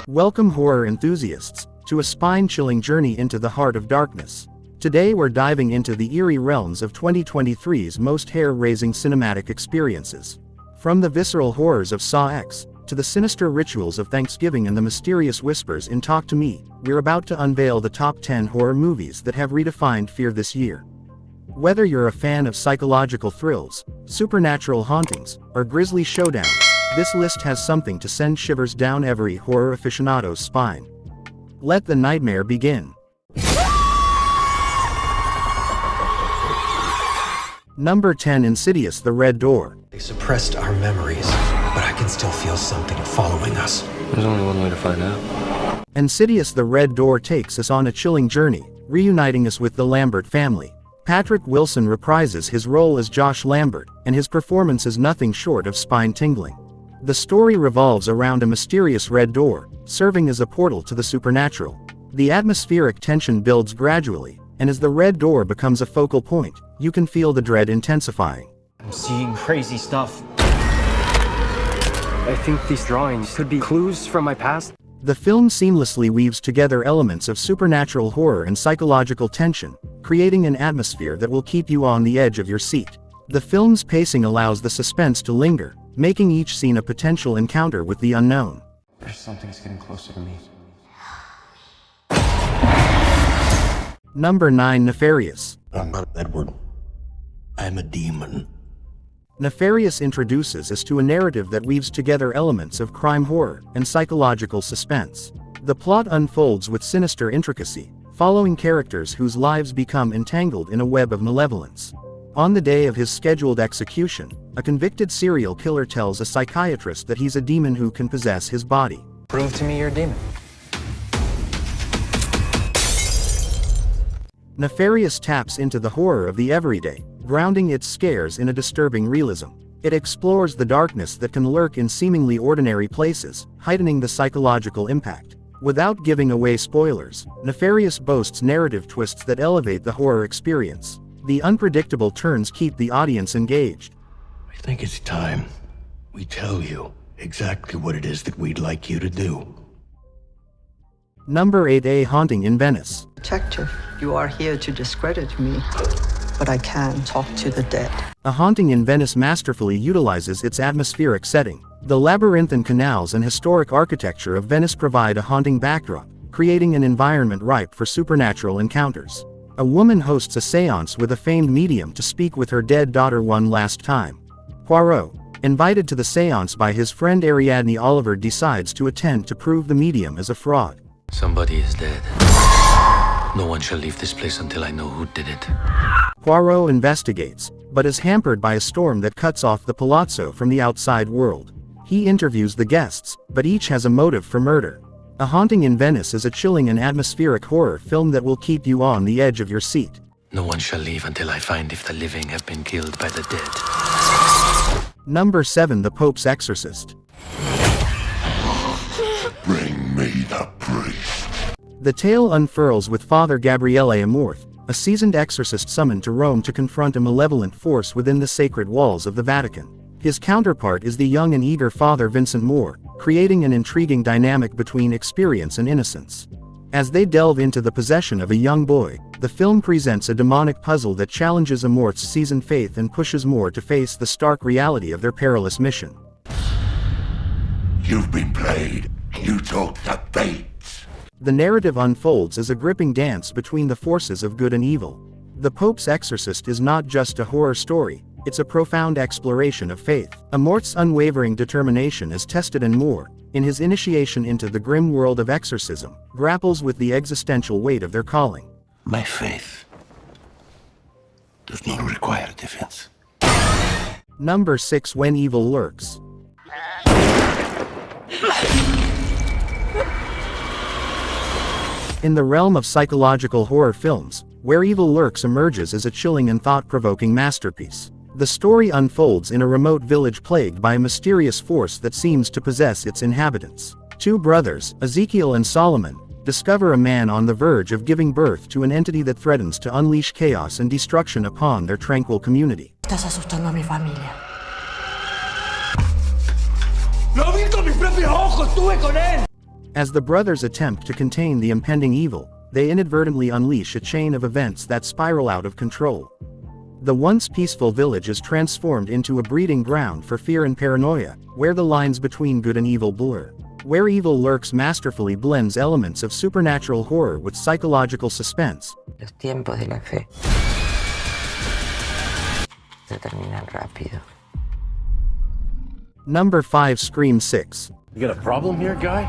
Welcome horror enthusiasts, to a spine-chilling journey into the heart of darkness. Today we're diving into the eerie realms of 2023's most hair-raising cinematic experiences. From the visceral horrors of Saw X, to the sinister rituals of Thanksgiving and the mysterious whispers in Talk to Me, we're about to unveil the top 10 horror movies that have redefined fear this year. Whether you're a fan of psychological thrills, supernatural hauntings, or grisly showdowns, this list has something to send shivers down every horror aficionado's spine. Let the nightmare begin. Number 10. Insidious: The Red Door. They suppressed our memories, but I can still feel something following us. There's only one way to find out. Insidious: The Red Door takes us on a chilling journey, reuniting us with the Lambert family. Patrick Wilson reprises his role as Josh Lambert, and his performance is nothing short of spine-tingling. The story revolves around a mysterious red door, serving as a portal to the supernatural. The atmospheric tension builds gradually, and as the red door becomes a focal point, you can feel the dread intensifying. I'm seeing crazy stuff. I think these drawings could be clues from my past. The film seamlessly weaves together elements of supernatural horror and psychological tension, creating an atmosphere that will keep you on the edge of your seat. The film's pacing allows the suspense to linger, making each scene a potential encounter with the unknown. There's something's getting closer to me. Number 9. Nefarious. I'm not Edward. I'm a demon. Nefarious introduces us to a narrative that weaves together elements of crime horror and psychological suspense. The plot unfolds with sinister intricacy, following characters whose lives become entangled in a web of malevolence. On the day of his scheduled execution, a convicted serial killer tells a psychiatrist that he's a demon who can possess his body. Prove to me you're a demon. Nefarious taps into the horror of the everyday, grounding its scares in a disturbing realism. It explores the darkness that can lurk in seemingly ordinary places, heightening the psychological impact. Without giving away spoilers, Nefarious boasts narrative twists that elevate the horror experience. The unpredictable turns keep the audience engaged. I think it's time we tell you exactly what it is that we'd like you to do. Number 8. A Haunting in Venice. Detective, you are here to discredit me, but I can talk to the dead. A Haunting in Venice masterfully utilizes its atmospheric setting. The labyrinthine canals and historic architecture of Venice provide a haunting backdrop, creating an environment ripe for supernatural encounters. A woman hosts a séance with a famed medium to speak with her dead daughter one last time. Poirot, invited to the séance by his friend Ariadne Oliver, decides to attend to prove the medium is a fraud. Somebody is dead. No one shall leave this place until I know who did it. Poirot investigates, but is hampered by a storm that cuts off the palazzo from the outside world. He interviews the guests, but each has a motive for murder. A Haunting in Venice is a chilling and atmospheric horror film that will keep you on the edge of your seat. No one shall leave until I find if the living have been killed by the dead. Number 7. The Pope's Exorcist. Bring me the priest. The tale unfurls with Father Gabriele Amorth, a seasoned exorcist summoned to Rome to confront a malevolent force within the sacred walls of the Vatican. His counterpart is the young and eager Father Vincent Moore, creating an intriguing dynamic between experience and innocence. As they delve into the possession of a young boy, the film presents a demonic puzzle that challenges Amorth's seasoned faith and pushes Moore to face the stark reality of their perilous mission. You've been played. You took the bait. The narrative unfolds as a gripping dance between the forces of good and evil. The Pope's Exorcist is not just a horror story, it's a profound exploration of faith. Amorth's unwavering determination is tested, and Moore, in his initiation into the grim world of exorcism, grapples with the existential weight of their calling. My faith does not require defense. Number 6. When Evil Lurks. In the realm of psychological horror films, Where Evil Lurks emerges as a chilling and thought-provoking masterpiece. The story unfolds in a remote village plagued by a mysterious force that seems to possess its inhabitants. Two brothers, Ezekiel and Solomon, discover a man on the verge of giving birth to an entity that threatens to unleash chaos and destruction upon their tranquil community. Estás asustando a mi familia. ¡Lo vi con mis propios ojos! ¡Estuve con él! As the brothers attempt to contain the impending evil, they inadvertently unleash a chain of events that spiral out of control. The once peaceful village is transformed into a breeding ground for fear and paranoia, where the lines between good and evil blur. Where evil lurks masterfully blends elements of supernatural horror with psychological suspense. Los tiempos de la fe se terminan rápido. Number 5. Scream 6. You got a problem here, guy?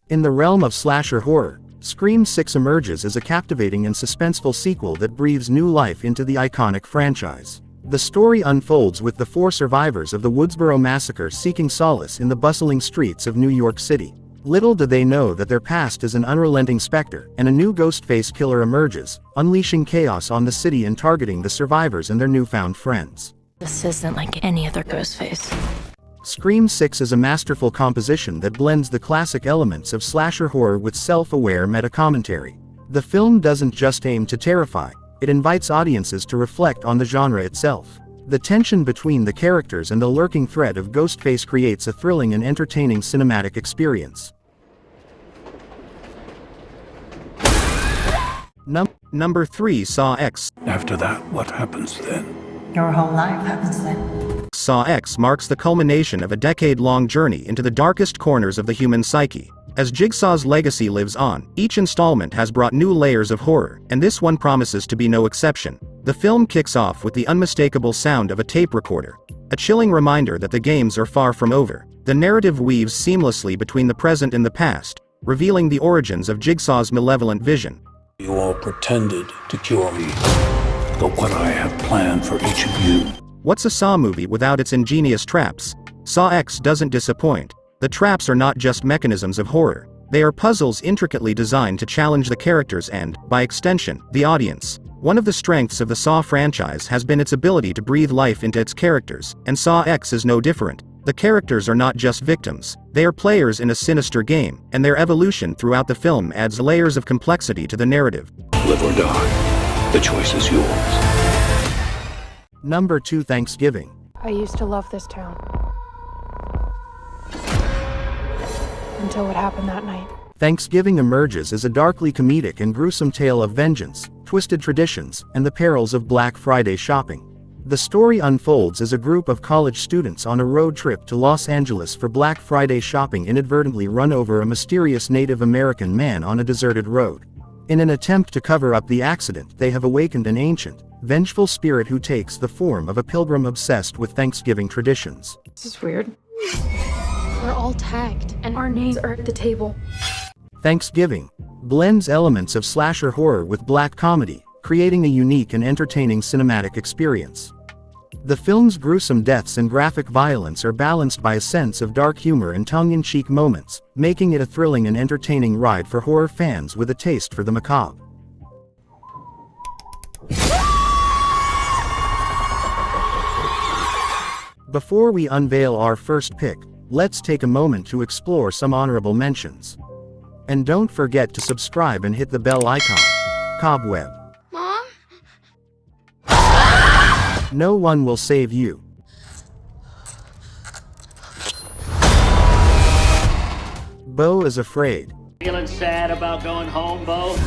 In the realm of slasher horror, Scream 6 emerges as a captivating and suspenseful sequel that breathes new life into the iconic franchise. The story unfolds with the 4 survivors of the Woodsboro Massacre seeking solace in the bustling streets of New York City. Little do they know that their past is an unrelenting specter, and a new Ghostface killer emerges, unleashing chaos on the city and targeting the survivors and their newfound friends. This isn't like any other Ghostface. Scream 6 is a masterful composition that blends the classic elements of slasher horror with self-aware meta-commentary. The film doesn't just aim to terrify, it invites audiences to reflect on the genre itself. The tension between the characters and the lurking threat of Ghostface creates a thrilling and entertaining cinematic experience. Number 3. Saw X. After that, what happens then? Your whole life happens then. Saw X marks the culmination of a decade-long journey into the darkest corners of the human psyche. As Jigsaw's legacy lives on, each installment has brought new layers of horror, and this one promises to be no exception. The film kicks off with the unmistakable sound of a tape recorder, a chilling reminder that the games are far from over. The narrative weaves seamlessly between the present and the past, revealing the origins of Jigsaw's malevolent vision. You all pretended to cure me. Look what I have planned for each of you. What's a Saw movie without its ingenious traps? Saw X doesn't disappoint. The traps are not just mechanisms of horror. They are puzzles intricately designed to challenge the characters and, by extension, the audience. One of the strengths of the Saw franchise has been its ability to breathe life into its characters, and Saw X is no different. The characters are not just victims, they are players in a sinister game, and their evolution throughout the film adds layers of complexity to the narrative. Live or die. The choice is yours. Number 2. Thanksgiving. I used to love this town. Until what happened that night. Thanksgiving emerges as a darkly comedic and gruesome tale of vengeance, twisted traditions, and the perils of Black Friday shopping. The story unfolds as a group of college students on a road trip to Los Angeles for Black Friday shopping inadvertently run over a mysterious Native American man on a deserted road. In an attempt to cover up the accident, they have awakened an ancient, vengeful spirit who takes the form of a pilgrim obsessed with Thanksgiving traditions. This is weird. We're all tagged, and our names are at the table. Thanksgiving blends elements of slasher horror with black comedy, creating a unique and entertaining cinematic experience. The film's gruesome deaths and graphic violence are balanced by a sense of dark humor and tongue-in-cheek moments, making it a thrilling and entertaining ride for horror fans with a taste for the macabre. Before we unveil our first pick, let's take a moment to explore some honorable mentions. And don't forget to subscribe and hit the bell icon. Cobweb. Mom? No one will save you. Bo is afraid. Feeling sad about going home, Bo?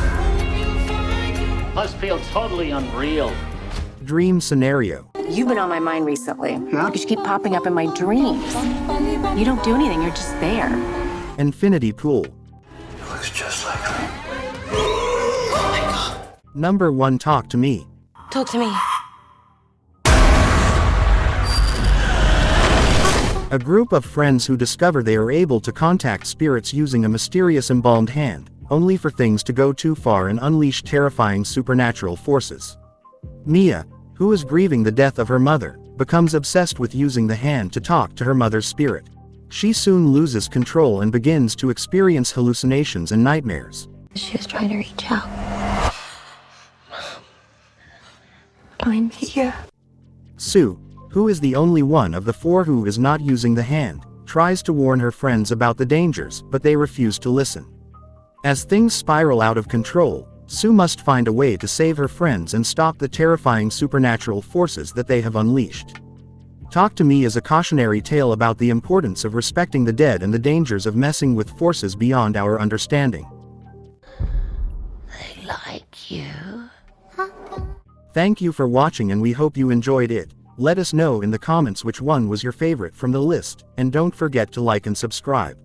Must feel totally unreal. Dream scenario. You've been on my mind recently. Yeah? Because you keep popping up in my dreams. You don't do anything, you're just there. Infinity pool. It looks just like me. Number 1. Talk to me. Talk to me. A group of friends who discover they are able to contact spirits using a mysterious embalmed hand, only for things to go too far and unleash terrifying supernatural forces. Mia, who is grieving the death of her mother, becomes obsessed with using the hand to talk to her mother's spirit. She soon loses control and begins to experience hallucinations and nightmares. She was trying to reach out. I'm here. Sue, who is the only one of the 4 who is not using the hand, tries to warn her friends about the dangers, but they refuse to listen. As things spiral out of control, Sue must find a way to save her friends and stop the terrifying supernatural forces that they have unleashed. Talk to Me is a cautionary tale about the importance of respecting the dead and the dangers of messing with forces beyond our understanding. They like you. Thank you for watching and we hope you enjoyed it. Let us know in the comments which one was your favorite from the list, and don't forget to like and subscribe.